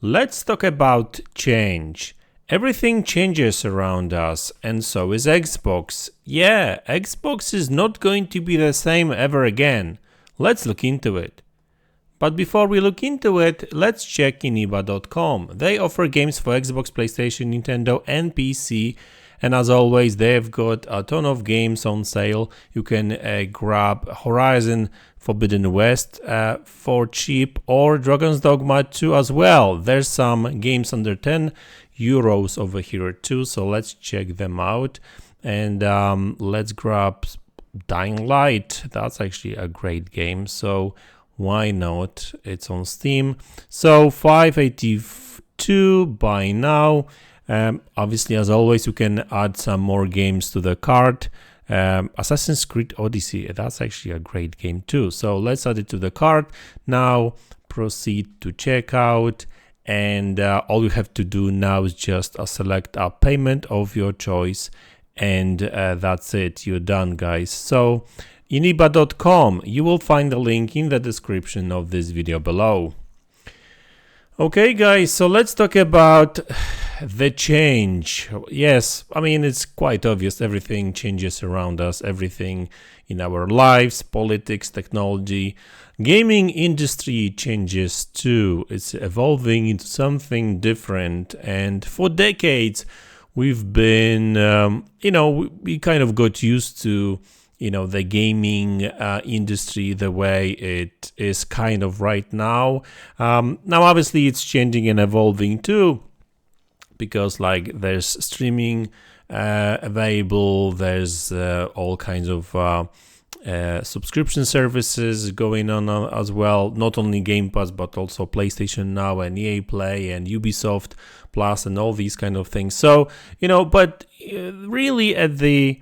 Let's talk about change. Everything changes around us, and so is Xbox. Yeah, Xbox is not going to be the same ever again. Let's look into it. But before we look into it, let's check Iniba.com. They offer games for Xbox, PlayStation, Nintendo, and PC. And as always, they've got a ton of games on sale. You can grab Horizon Forbidden West for cheap, or Dragon's Dogma 2 as well. There's some games under 10 euros over here too, so let's check them out. And let's grab Dying Light. That's actually a great game, so why not? It's on Steam. So 582 buy now. Obviously, as always, you can add some more games to the cart. Assassin's Creed Odyssey, that's actually a great game too. So let's add it to the cart. Now proceed to checkout, and all you have to do now is just select a payment of your choice, and that's it. You're done, guys. So Iniba.com, you will find the link in the description of this video below. Okay, guys, so let's talk about the change. Yes, I mean, it's quite obvious. Everything changes around us, everything in our lives, politics, technology. Gaming industry changes too. It's evolving into something different. And for decades, we've been, we kind of got used to the gaming industry the way it is kind of right now. Now, obviously, it's changing and evolving too, because like there's streaming available, there's all kinds of subscription services going on as well. Not only Game Pass, but also PlayStation Now and EA Play and Ubisoft Plus and all these kind of things. So, but really at the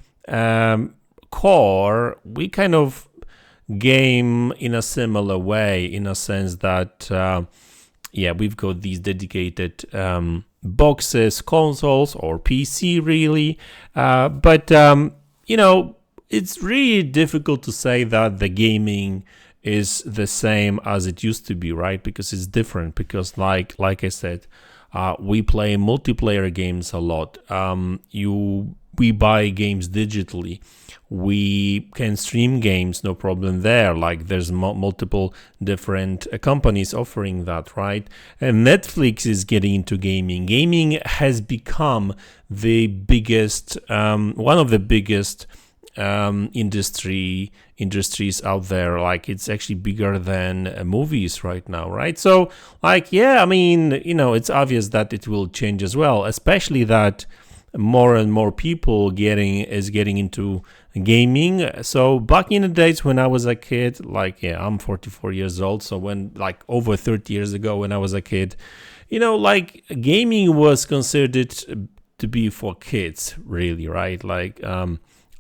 core, we kind of game in a similar way, in a sense that we've got these dedicated boxes, consoles, or PC really, but it's really difficult to say that the gaming is the same as it used to be, right? Because it's different, because like I said, we play multiplayer games a lot. We buy games digitally. We can stream games, no problem there. Like there's multiple different companies offering that, right? And Netflix is getting into gaming. Gaming has become the biggest, one of the biggest industries out there. Like it's actually bigger than movies right now, right? So like, yeah, I mean, it's obvious that it will change as well, especially that more and more people getting into gaming. So back in the days when I was a kid, I'm 44 years old, so when over 30 years ago when I was a kid, gaming was considered to be for kids, really, right?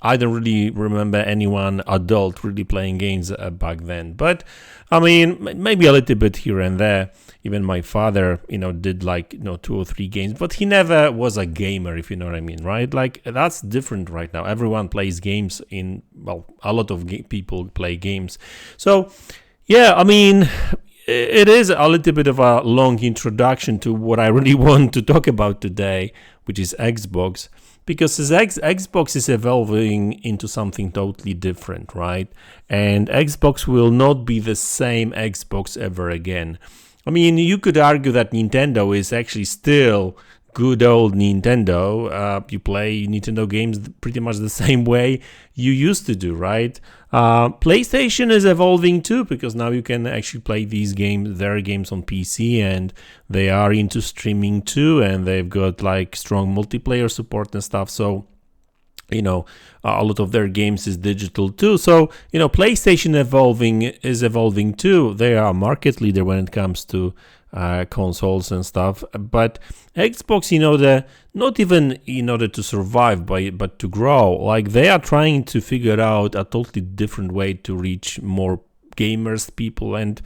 I don't really remember anyone adult really playing games back then, but I mean, maybe a little bit here and there. Even my father, did 2 or 3 games, but he never was a gamer, if you know what I mean, right? That's different right now. Everyone plays games a lot of people play games. So, yeah, I mean, it is a little bit of a long introduction to what I really want to talk about today, which is Xbox, because Xbox is evolving into something totally different, right? And Xbox will not be the same Xbox ever again. I mean, you could argue that Nintendo is actually still good old Nintendo. You play Nintendo games pretty much the same way you used to do, right? PlayStation is evolving too, because now you can actually play their games on PC, and they are into streaming too, and they've got strong multiplayer support and stuff. So, a lot of their games is digital too. So, PlayStation is evolving too. They are a market leader when it comes to consoles and stuff. But Xbox, not even in order to survive, but to grow. They are trying to figure out a totally different way to reach more gamers, people, and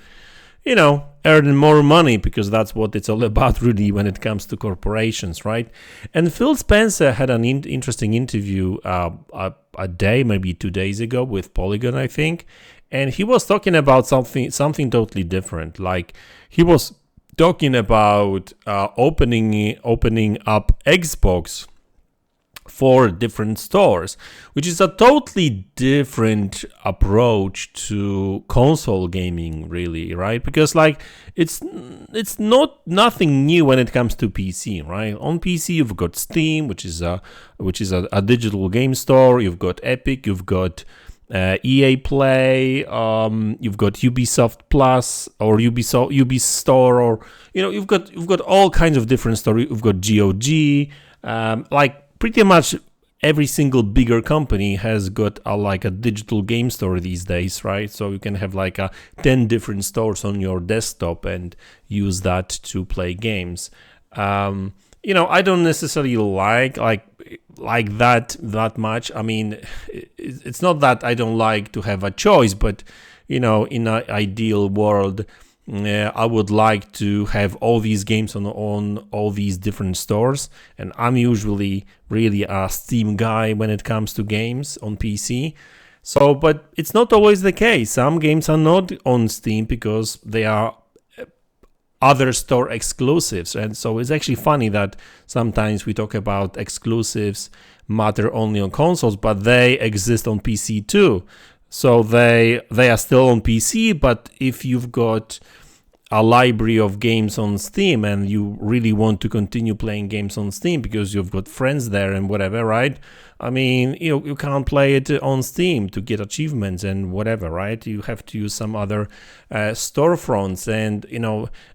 earn more money, because that's what it's all about really when it comes to corporations, right? And Phil Spencer had an interesting interview a day, maybe 2 days ago, with Polygon, I think, and he was talking about something totally different. He was talking about opening up Xbox for different stores, which is a totally different approach to console gaming, really, right? Because like it's not nothing new when it comes to PC, right? On PC you've got Steam, which is a digital game store. You've got Epic, you've got EA Play, you've got Ubisoft Plus or Ubisoft Store, or you've got all kinds of different stores. You've got GOG, like pretty much every single bigger company has got a digital game store these days, right? So you can have 10 different stores on your desktop and use that to play games. I don't necessarily like that much. I mean, it's not that I don't like to have a choice, but in an ideal world, I would like to have all these games on all these different stores, and I'm usually really a Steam guy when it comes to games on PC. So, but it's not always the case. Some games are not on Steam because they are other store exclusives, and so it's actually funny that sometimes we talk about exclusives matter only on consoles, but they exist on PC too. So they are still on PC, but if you've got a library of games on Steam and you really want to continue playing games on Steam because you've got friends there and whatever, right? I mean, you can't play it on Steam to get achievements and whatever, right? You have to use some other storefronts, and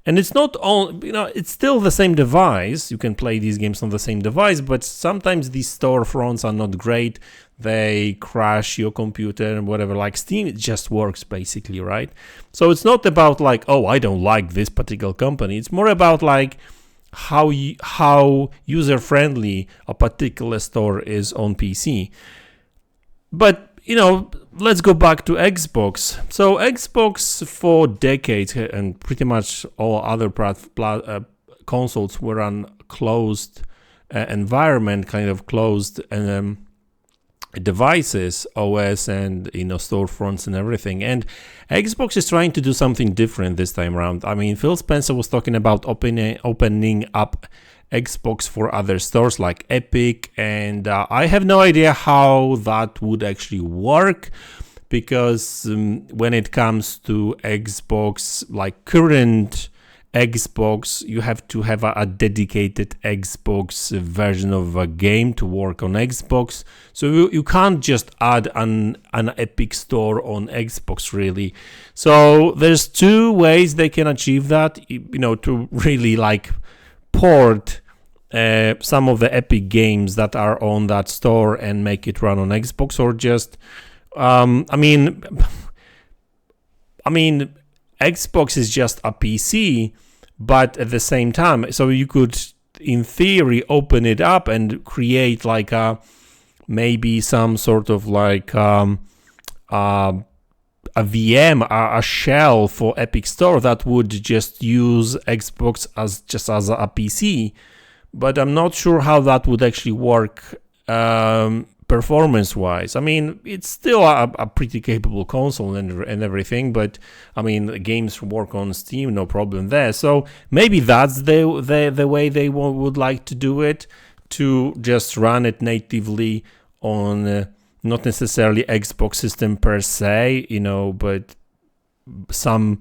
and it's not all, it's still the same device. You can play these games on the same device, but sometimes these storefronts are not great. They crash your computer and whatever. Like Steam, it just works basically, right? So it's not about oh, I don't like this particular company. It's more about how user-friendly a particular store is on PC. But, let's go back to Xbox. So Xbox for decades and pretty much all other consoles were on closed environment, kind of closed devices, OS and storefronts and everything. And Xbox is trying to do something different this time around. I mean, Phil Spencer was talking about opening up Xbox for other stores like Epic, and I have no idea how that would actually work, because when it comes to Xbox, like current Xbox, you have to have a dedicated Xbox version of a game to work on Xbox. So you can't just add an Epic store on Xbox, really. So there's two ways they can achieve that, to really port some of the Epic games that are on that store and make it run on Xbox, or just, I mean, Xbox is just a PC, but at the same time, so you could, in theory, open it up and create maybe some sort of a VM, a shell for Epic Store that would just use Xbox as a PC. But I'm not sure how that would actually work performance-wise. I mean, it's still a pretty capable console and everything, but I mean, games work on Steam, no problem there. So maybe that's the way they would like to do it, to just run it natively on not necessarily Xbox system per se, but some,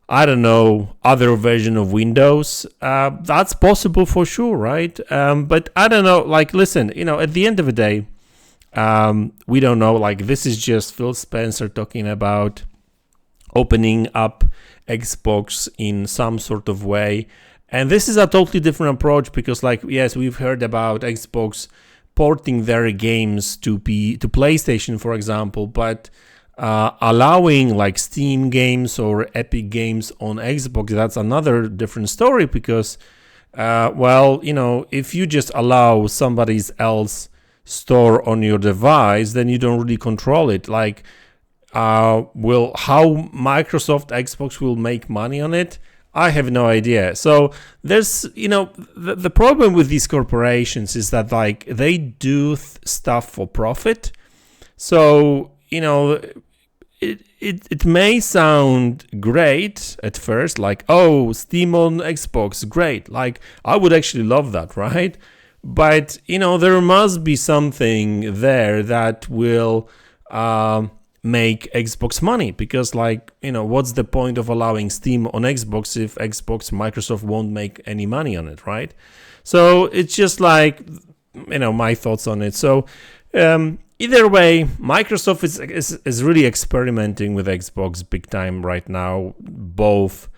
I don't know, other version of Windows. That's possible for sure, right? But I don't know, listen, at the end of the day, we don't know, this is just Phil Spencer talking about opening up Xbox in some sort of way. And this is a totally different approach, because yes, we've heard about Xbox porting their games to PlayStation, for example, but allowing Steam games or Epic games on Xbox, that's another different story, because if you just allow somebody else store on your device, then you don't really control it. How Microsoft Xbox will make money on it, I have no idea. So there's, the problem with these corporations is that they do stuff for profit. So, it may sound great at first, like, oh, Steam on Xbox, great. Like, I would actually love that, right? But, there must be something there that will make Xbox money, because, like, what's the point of allowing Steam on Xbox if Microsoft won't make any money on it, right? So it's just like, my thoughts on it. So either way, Microsoft is really experimenting with Xbox big time right now, both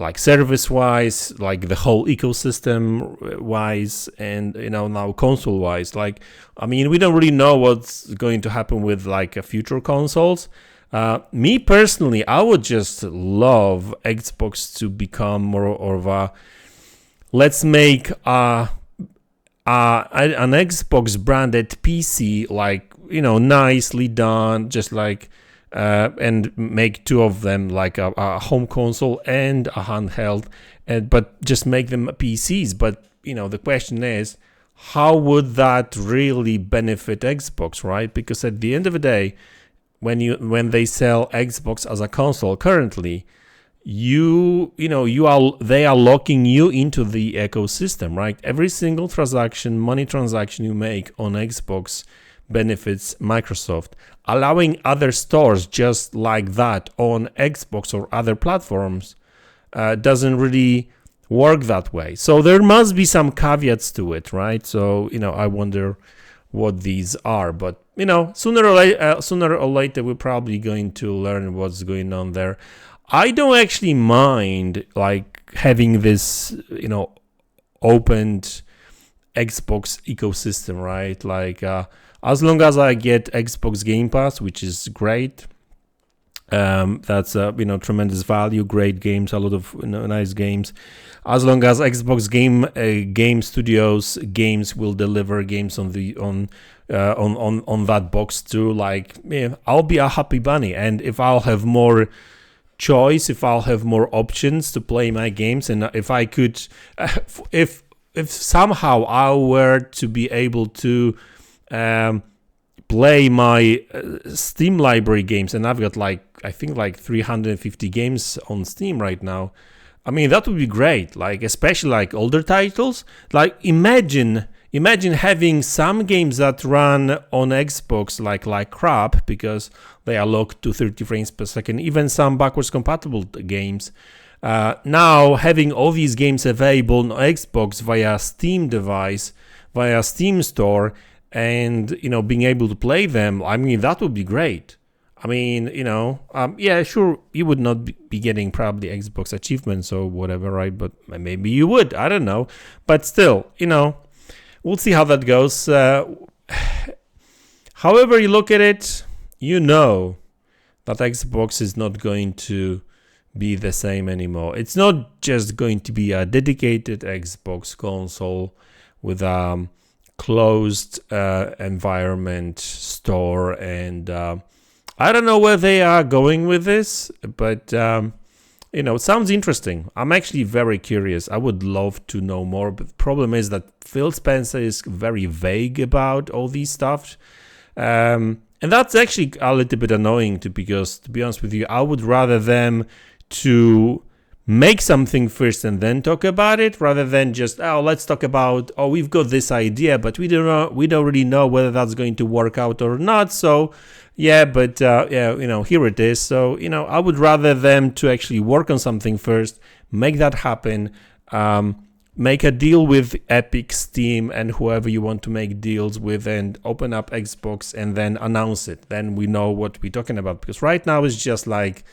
like service-wise, like the whole ecosystem-wise, and now console-wise. Like, I mean, we don't really know what's going to happen with like future consoles. Me personally, I would just love Xbox to become more of a, let's make an Xbox branded PC, like, nicely done, just like. And make two of them, like a home console and a handheld, but just make them PCs. But the question is, how would that really benefit Xbox, right? Because at the end of the day, when they sell Xbox as a console currently, they are locking you into the ecosystem, right? Every single money transaction you make on Xbox benefits Microsoft. Allowing other stores just like that on Xbox or other platforms doesn't really work that way. So there must be some caveats to it, right? So, I wonder what these are. But, sooner or later, we're probably going to learn what's going on there. I don't actually mind, like, having this, opened Xbox ecosystem, right? Like, as long as I get Xbox Game Pass, which is great, that's tremendous value, great games, a lot of nice games. As long as Xbox Game Studios games will deliver games on that box too, like, I'll be a happy bunny. And if I'll have more choice, if I'll have more options to play my games, and if I could, if somehow I were to be able to play my Steam library games, and I've got I think 350 games on Steam right now. I mean, that would be great, like, especially like older titles. Like, imagine having some games that run on Xbox like crap because they are locked to 30 frames per second, even some backwards compatible games. Now having all these games available on Xbox via Steam device, via Steam store, and being able to play them, I mean, that would be great. I mean, yeah, sure, you would not be getting probably Xbox achievements or whatever, right? But maybe you would, I don't know. But still, we'll see how that goes. However you look at it, that Xbox is not going to be the same anymore. It's not just going to be a dedicated Xbox console with a closed environment store, and I don't know where they are going with this, but it sounds interesting. I'm actually very curious. I would love to know more, but the problem is that Phil Spencer is very vague about all these stuff, and that's actually a little bit annoying because, to be honest with you, I would rather them to make something first and then talk about it, rather than just, let's talk about, we've got this idea, but we don't really know whether that's going to work out or not. So yeah, but here it is. So I would rather them to actually work on something first, make that happen, make a deal with Epic, Steam, and whoever you want to make deals with, and open up Xbox and then announce it. Then we know what we're talking about, because right now it's just like,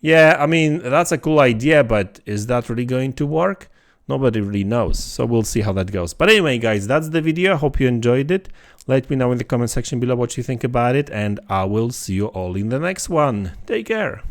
yeah, I mean, that's a cool idea, but is that really going to work? Nobody really knows. So we'll see how that goes. But anyway, guys, that's the video. I hope you enjoyed it. Let me know in the comment section below what you think about it, and I will see you all in the next one. Take care.